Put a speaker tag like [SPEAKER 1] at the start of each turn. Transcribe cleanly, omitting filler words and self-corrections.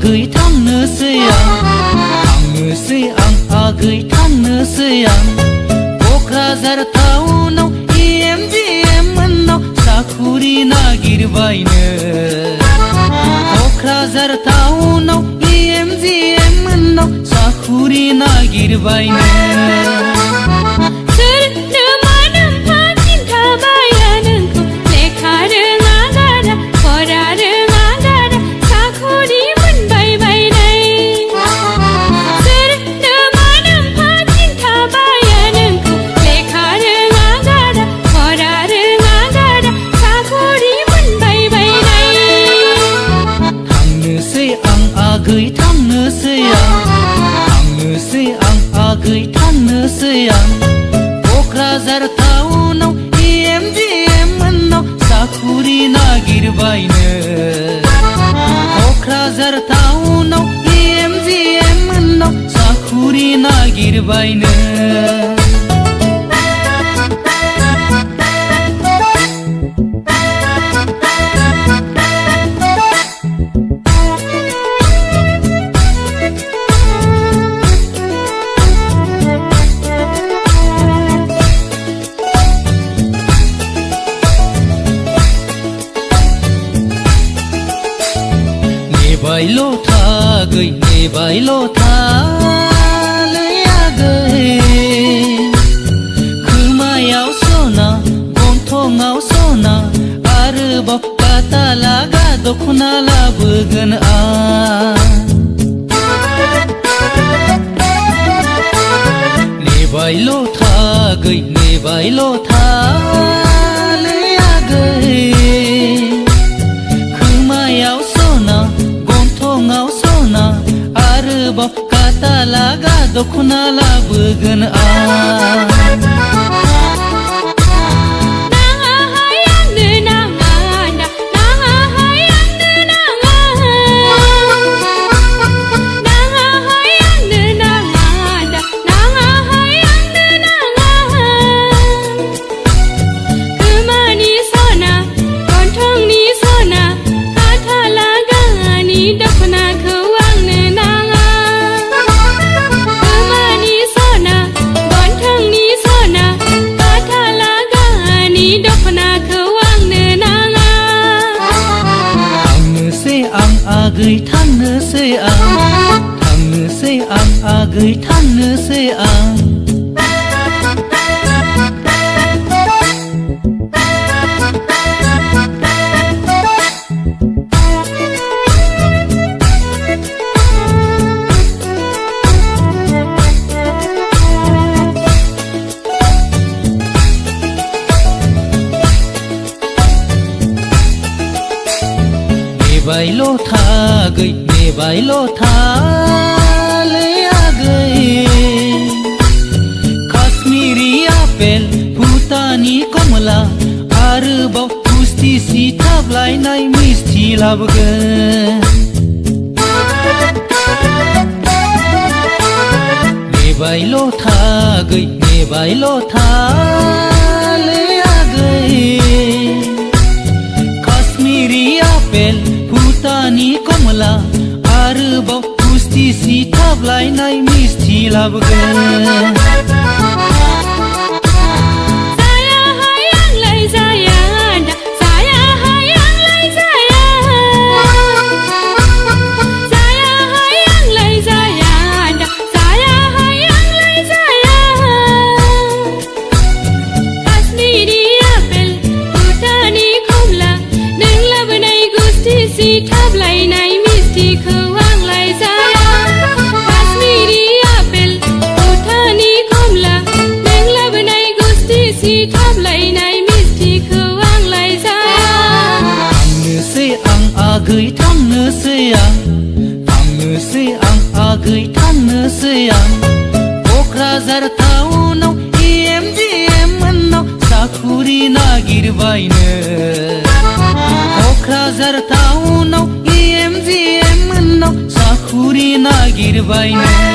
[SPEAKER 1] agui थांनोसै आं agui थांनोसै आं क'क्राझार टाउनाव EMGM मोननाव साखुरि नागिरबायनो क'क्राझार टाउनाव EMGM मोननाव साखुरि नागिरबायनो agui थांनोसै आं क'क्राझार टाउनाव EMGM मोननाव साखुरि नागिरबायनो क'क्राझार टाउनाव EMGM मोननाव साखुरि नागिरबायनो नेबायल' थालै खोमायाव सना गन्थङाव सना आरोबाव गाथा लागा दख'ना लाबोगोन आं नेबायल' थालै खोमायाव सना गन्थङाव सना आरोबाव गाथा लागा दख'ना लाबोगोन आं agui थांनोसै आं agui थांनोसै आं नेबायल' थालै काश्मीरी आपेल भुटानी कमला आरोबाव गुस्थि सिथाबलायनाय मिस्थि लाबोगोन नेबायल' थालै काश्मीरी आपेल भुटानी कमला आरोबाव गुस्थि सिथाबलायनाय मिस्थि लाबोगोन agui थांनोसै आं क'क्राझार टाउनाव EMGM मोननाव साखुरि नागिरबायनो क'क्राझार टाउनाव EMGM मोननाव साखुरि नागिरबायनो